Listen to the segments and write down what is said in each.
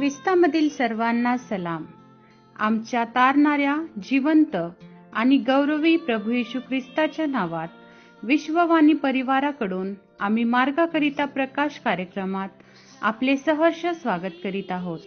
ख्रिस्तामधील सर्वांना सलाम. आमच्या तारणाऱ्या जिवंत आणि गौरवी प्रभू येशू ख्रिस्ताच्या नावात विश्ववाणी परिवाराकडून आम्ही मार्गाकरिता प्रकाश कार्यक्रमात आपले सहर्ष स्वागत करीत आहोत.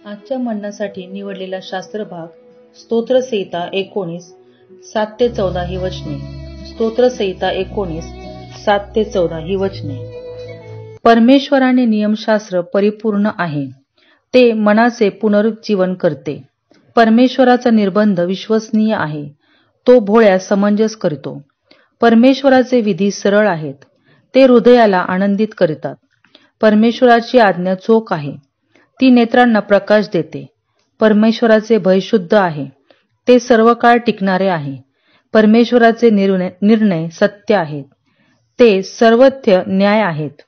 आजच्या मननासाठी निवडलेला शास्त्रभाग स्तोत्रसंहिता 19 7-14 ही वचने. स्तोत्रसंहिता 19 7-14 ही वचने. परमेश्वराने नियमशास्त्र परिपूर्ण आहे, ते मनाचे पुनरुज्जीवन करते. परमेश्वराचा निर्बंध विश्वसनीय आहे, तो भोळ्यास समंजस करतो. परमेश्वराचे विधी सरळ आहेत, ते हृदयाला आनंदित करतात. परमेश्वराची आज्ञा चोख आहे, ती नेत्रांना प्रकाश देते. परमेश्वराचे भय शुद्ध आहे, ते सर्व काळ टिकणारे आहे. परमेश्वराचे निर्णय सत्य आहेत, ते सर्वथ्य न्याय आहेत.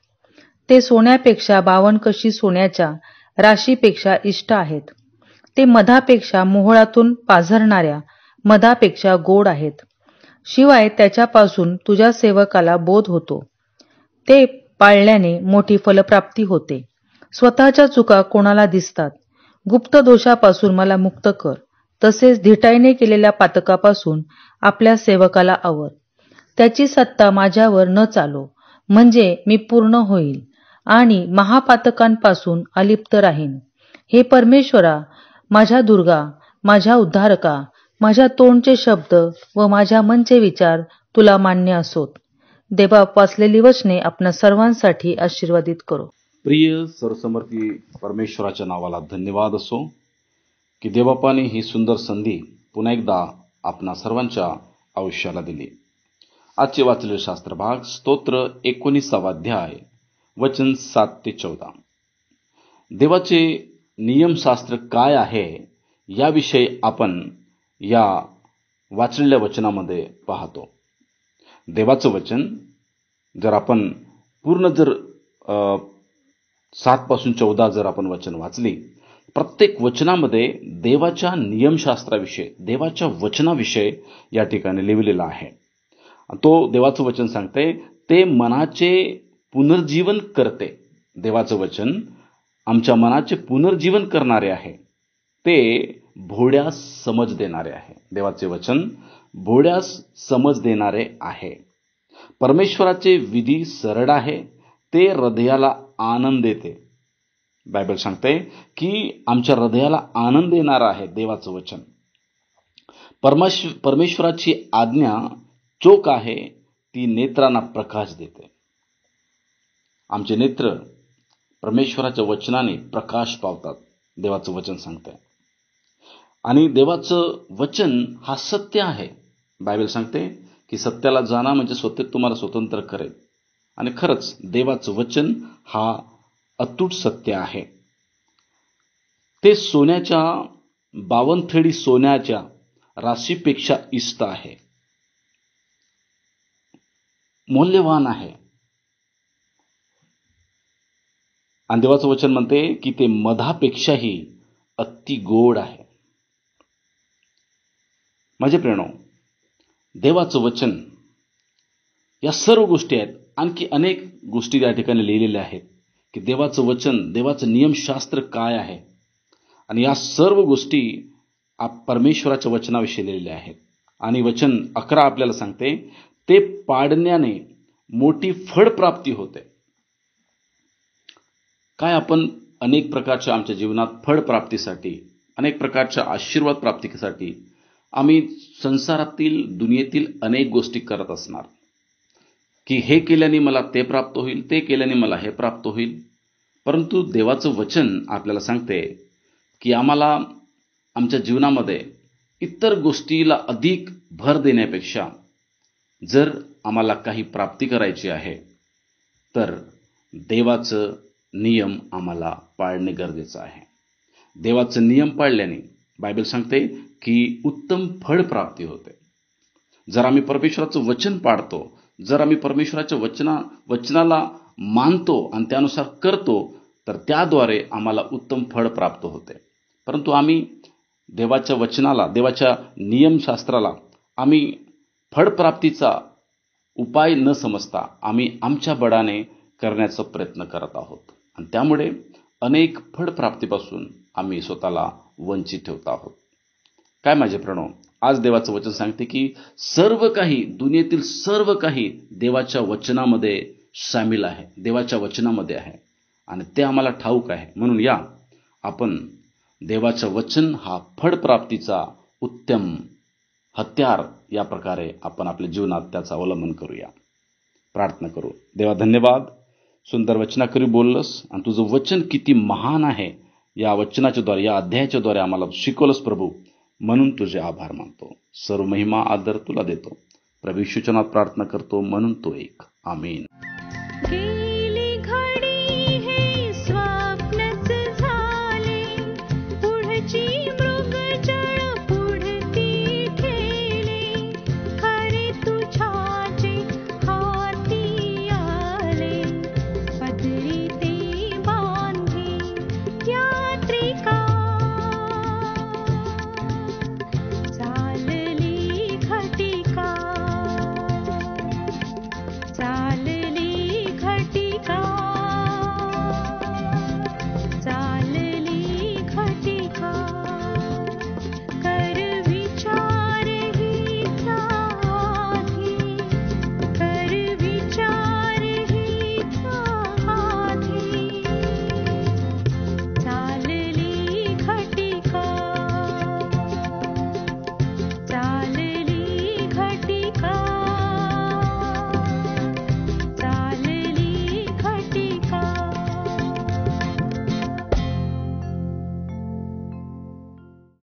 ते सोन्यापेक्षा 52 कशी सोन्याच्या राशीपेक्षा इष्ट आहेत. ते मधापेक्षा मोहळातून पाझरणाऱ्या मधापेक्षा गोड आहेत. शिवाय त्याच्यापासून तुझ्या सेवकाला बोध होतो. ते पाळल्याने मोठी फलप्राप्ती होते. स्वतःच्या चुका कोणाला दिसतात. गुप्त दोषापासून मला मुक्त कर, तसेच धिटाईने केलेल्या पातकापासून आपल्या सेवकाला आवर. त्याची सत्ता माझ्यावर न चालो, म्हणजे मी पूर्ण होईल आणि महापातकांपासून अलिप्त राहीन. हे परमेश्वरा, माझ्या दुर्गा, माझ्या उद्धारका, माझ्या तोंडचे शब्द व माझ्या मनचे विचार तुला मान्य असोत. देवा, वाचलेली वचने आपणा सर्वांसाठी आशीर्वादित करो. प्रिय सर्वसमर्थी परमेश्वराच्या नावाला धन्यवाद असो की देवबापाने ही सुंदर संधी पुन्हा एकदा आपणा सर्वांच्या आयुष्याला दिली. आजचे वाचलेले शास्त्रभाग स्तोत्र 19 अध्याय वचन 7-14. देवाचे नियमशास्त्र काय आहे याविषयी आपण या वाचलेल्या वचनामध्ये पाहतो. देवाचं वचन जर आपण पूर्ण 7-14 जर आपण वचन वाचली, प्रत्येक वचनामध्ये देवाच्या नियमशास्त्राविषयी, देवाच्या वचनाविषयी या ठिकाणी लिहिलेला आहे. तो देवाचं वचन सांगते, ते मनाचे पुनर्जीवन करते. देवाचं वचन आमच्या मनाचे पुनर्जीवन करणारे आहे, ते भोळ्यास समज देणारे आहे. देवाचे वचन भोळ्यास समज देणारे आहे. परमेश्वराचे विधी सरळ आहे, ते हृदयाला आनंद देते. बायबल सांगते की आमच्या हृदयाला आनंद देणारं आहे देवाचं वचन. परमेश्वराची आज्ञा चोख आहे, ती नेत्रांना प्रकाश देते. आमचे नेत्र परमेश्वराच्या वचनाने प्रकाश पावतात, देवाचं वचन सांगते. आणि देवाचं वचन हा सत्य आहे. बायबल सांगते की सत्याला जाणा म्हणजे सत्य तुम्हाला स्वतंत्र करेल. आणि खरंच देवाचं वचन हा अतूट सत्य आहे. ते सोन्याच्या 52 थेडी सोन्याच्या राशीपेक्षा इष्ट आहे, मौल्यवान आहे. आणि देवाचं वचन म्हणते की ते मधापेक्षाही अति गोड आहे. माझे प्रियनो, देवाचं वचन या सर्व गोष्टी आहेत. आणखी अनेक गोष्टी या ठिकाणी लिहिलेल्या आहेत की देवाचं वचन, देवाचं नियमशास्त्र काय आहे. आणि या सर्व गोष्टी परमेश्वराच्या वचनाविषयी लिहिलेल्या आहेत. आणि वचन 11 आपल्याला सांगते, ते पाडण्याने मोठी फळप्राप्ती होते. काय आपण अनेक प्रकारच्या आमच्या जीवनात फळप्राप्तीसाठी, अनेक प्रकारच्या आशीर्वाद प्राप्तीसाठी आम्ही संसारातील, दुनियेतील अनेक गोष्टी करत असणार की हे केल्याने मला ते प्राप्त होईल, ते केल्याने मला हे प्राप्त होईल. परंतु देवाचं वचन आपल्याला सांगते की आम्हाला आमच्या जीवनामध्ये इतर गोष्टीला अधिक भर देण्यापेक्षा जर आम्हाला काही प्राप्ती करायची आहे तर देवाचं नियम आम्हाला पाळणे गरजेचं आहे. देवाचं नियम पाळल्याने बायबल सांगते की उत्तम फळ प्राप्ती होते. जर आम्ही परमेश्वराचं वचन पाळतो, जर आम्ही परमेश्वराच्या वचनाला मानतो आणि त्यानुसार करतो, तर त्याद्वारे आम्हाला उत्तम फळ प्राप्त होते. परंतु आम्ही देवाच्या वचनाला, देवाच्या नियमशास्त्राला आम्ही फळप्राप्तीचा उपाय न समजता आम्ही आमच्या बळाने करण्याचा प्रयत्न करत आहोत. आणि त्यामुळे अनेक फळप्राप्तीपासून आम्ही स्वतःला वंचित ठेवत आहोत. काय माझे प्रणव, आज देवाचं वचन सांगते की सर्व काही, दुनियेतील सर्व काही देवाच्या वचनामध्ये सामील आहे, देवाच्या वचनामध्ये आहे. आणि ते आम्हाला ठाऊक आहे. म्हणून या आपण देवाचं वचन हा फळप्राप्तीचा उत्तम हत्यार या प्रकारे आपण आपल्या जीवनात त्याचं अवलंबन करूया. प्रार्थना करू. देवा, धन्यवाद, सुंदर वचनाकरी बोललंस आणि तुझं वचन किती महान आहे या वचनाच्या द्वारे, या अध्यायाच्या द्वारे आम्हाला शिकवलंस प्रभू. म्हणून तुझे आभार मानतो. सर्व महिमा आदर तुला देतो. प्रभू येशूच्या नावात प्रार्थना करतो, म्हणून तो एक. आमीन.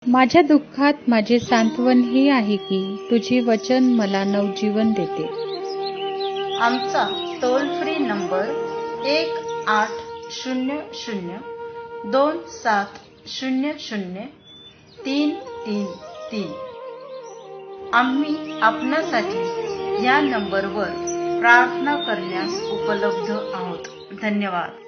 माझ्या दुःखात माझे सांत्वन हे आहे की तुझे वचन मला नवजीवन देते. आमचा टोल फ्री नंबर 1-800-2700-333. आम्ही आपणासाठी या नंबरवर प्रार्थना करण्यास उपलब्ध आहोत. धन्यवाद.